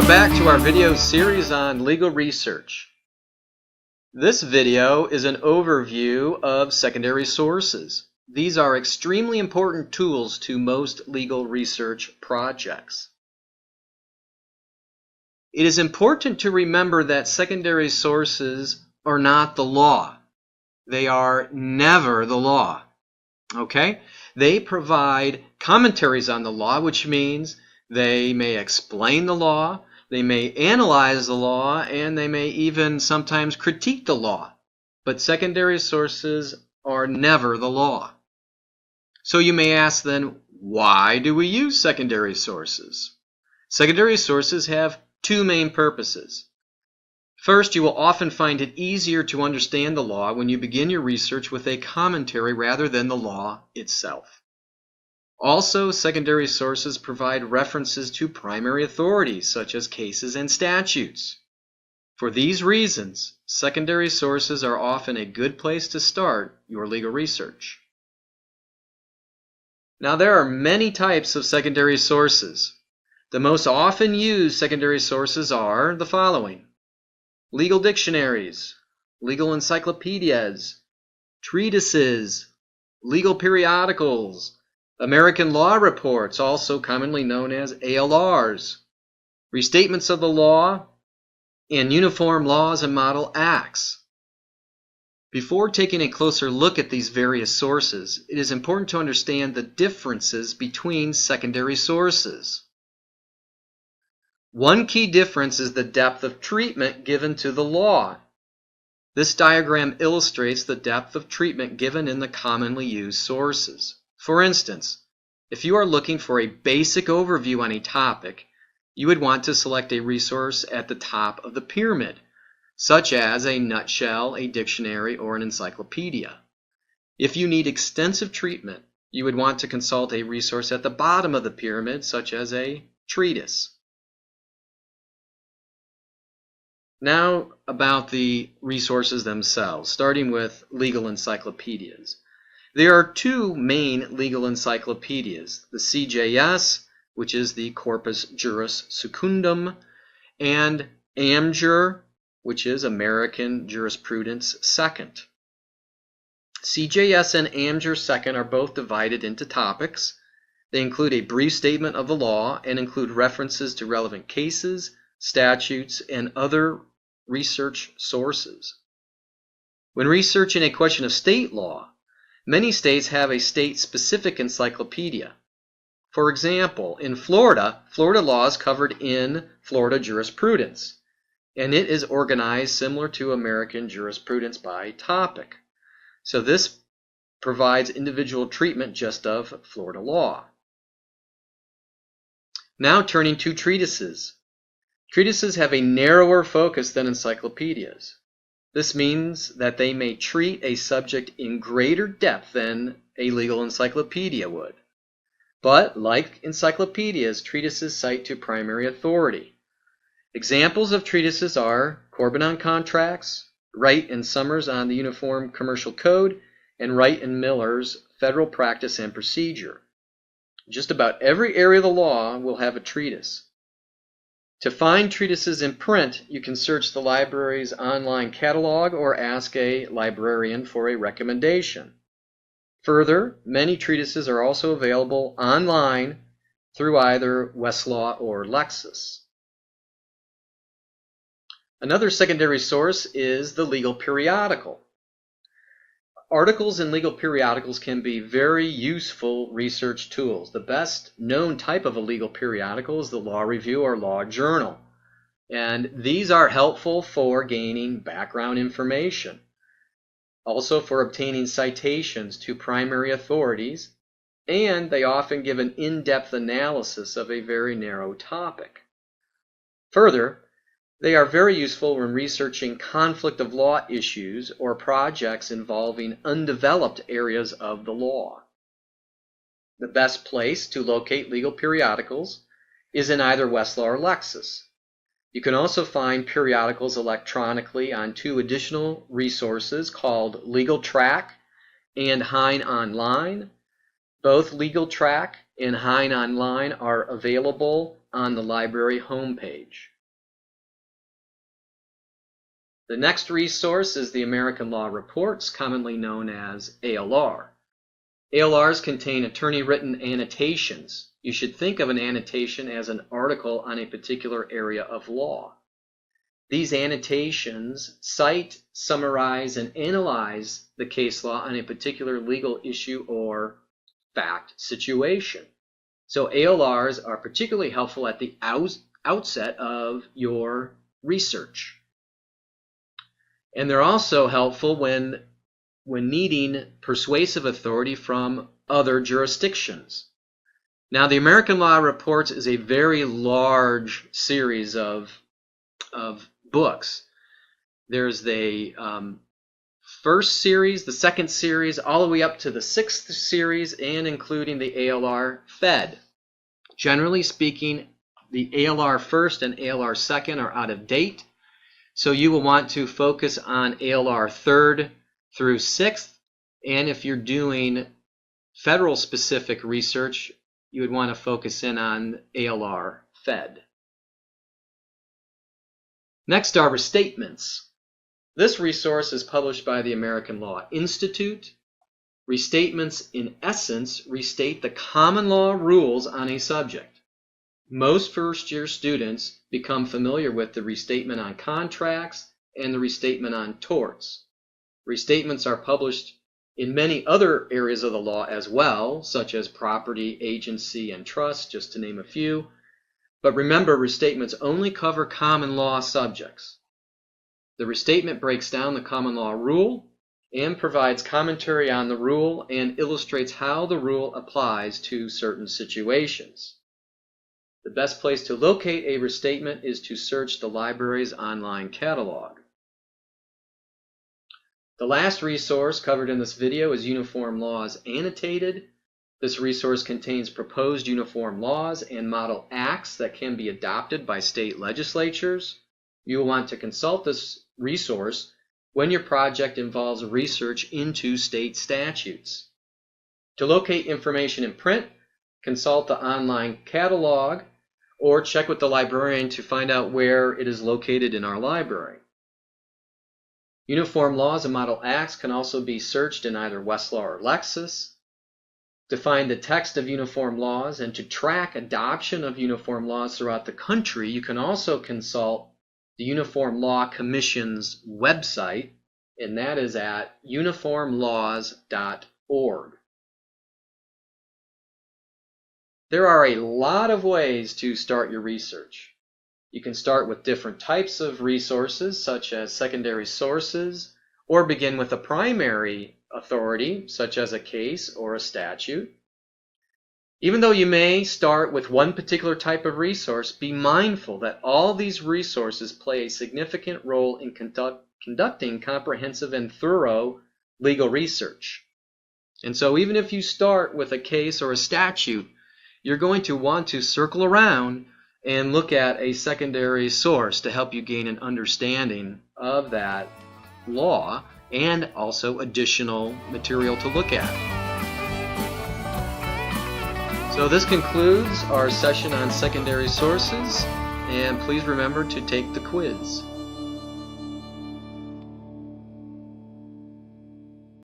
back to our video series on legal research. This video is an overview of secondary sources. These are extremely important tools to most legal research projects. It is important to remember that secondary sources are not the law. They are never the law. Okay? They provide commentaries on the law, which means they may explain the law, they may analyze the law, and they may even sometimes critique the law. But secondary sources are never the law. So you may ask then, why do we use secondary sources? Secondary sources have two main purposes. First, you will often find it easier to understand the law when you begin your research with a commentary rather than the law itself. Also, secondary sources provide references to primary authorities, such as cases and statutes. For these reasons, secondary sources are often a good place to start your legal research. Now, there are many types of secondary sources. The most often used secondary sources are the following: legal dictionaries, legal encyclopedias, treatises, legal periodicals, American law reports, also commonly known as ALRs, restatements of the law, and uniform laws and model acts. Before taking a closer look at these various sources, it is important to understand the differences between secondary sources. One key difference is the depth of treatment given to the law. This diagram illustrates the depth of treatment given in the commonly used sources. For instance, if you are looking for a basic overview on a topic, you would want to select a resource at the top of the pyramid, such as a nutshell, a dictionary, or an encyclopedia. If you need extensive treatment, you would want to consult a resource at the bottom of the pyramid, such as a treatise. Now about the resources themselves, starting with legal encyclopedias. There are two main legal encyclopedias, the CJS, which is the Corpus Juris Secundum, and AmJur, which is American Jurisprudence Second. CJS and AmJur Second are both divided into topics. They include a brief statement of the law and include references to relevant cases, statutes, and other research sources. When researching a question of state law, many states have a state-specific encyclopedia. For example, in Florida, Florida law is covered in Florida jurisprudence, and it is organized similar to American jurisprudence by topic. So this provides individual treatment just of Florida law. Now turning to treatises. Treatises have a narrower focus than encyclopedias. This means that they may treat a subject in greater depth than a legal encyclopedia would. But, like encyclopedias, treatises cite to primary authority. Examples of treatises are Corbin on Contracts, Wright and Summers on the Uniform Commercial Code, and Wright and Miller's Federal Practice and Procedure. Just about every area of the law will have a treatise. To find treatises in print, you can search the library's online catalog or ask a librarian for a recommendation. Further, many treatises are also available online through either Westlaw or Lexis. Another secondary source is the legal periodical. Articles in legal periodicals can be very useful research tools. The best known type of a legal periodical is the Law Review or Law Journal. And these are helpful for gaining background information, also for obtaining citations to primary authorities, and they often give an in-depth analysis of a very narrow topic. Further, they are very useful when researching conflict of law issues or projects involving undeveloped areas of the law. The best place to locate legal periodicals is in either Westlaw or Lexis. You can also find periodicals electronically on two additional resources called Legal Track and Hein Online. Both Legal Track and Hein Online are available on the library homepage. The next resource is the American Law Reports, commonly known as ALR. ALRs contain attorney-written annotations. You should think of an annotation as an article on a particular area of law. These annotations cite, summarize, and analyze the case law on a particular legal issue or fact situation. So ALRs are particularly helpful at the outset of your research. And they're also helpful when needing persuasive authority from other jurisdictions. Now, the American Law Reports is a very large series of books. There's the first series, the second series, all the way up to the sixth series, and including the ALR Fed. Generally speaking, the ALR first and ALR second are out of date. So you will want to focus on ALR 3rd through 6th, and if you're doing federal specific research, you would want to focus in on ALR Fed. Next are Restatements. This resource is published by the American Law Institute. Restatements, in essence, restate the common law rules on a subject. Most first-year students become familiar with the Restatement on Contracts and the Restatement on Torts. Restatements are published in many other areas of the law as well, such as property, agency, and trust, just to name a few. But remember, restatements only cover common law subjects. The restatement breaks down the common law rule and provides commentary on the rule and illustrates how the rule applies to certain situations. The best place to locate a restatement is to search the library's online catalog. The last resource covered in this video is Uniform Laws Annotated. This resource contains proposed uniform laws and model acts that can be adopted by state legislatures. You will want to consult this resource when your project involves research into state statutes. To locate information in print, consult the online catalog or check with the librarian to find out where it is located in our library. Uniform laws and model acts can also be searched in either Westlaw or Lexis. To find the text of uniform laws and to track adoption of uniform laws throughout the country, you can also consult the Uniform Law Commission's website, and that is at uniformlaws.org. There are a lot of ways to start your research. You can start with different types of resources, such as secondary sources, or begin with a primary authority, such as a case or a statute. Even though you may start with one particular type of resource, be mindful that all these resources play a significant role in conducting comprehensive and thorough legal research. And so even if you start with a case or a statute, you're going to want to circle around and look at a secondary source to help you gain an understanding of that law and also additional material to look at. So this concludes our session on secondary sources, and please remember to take the quiz.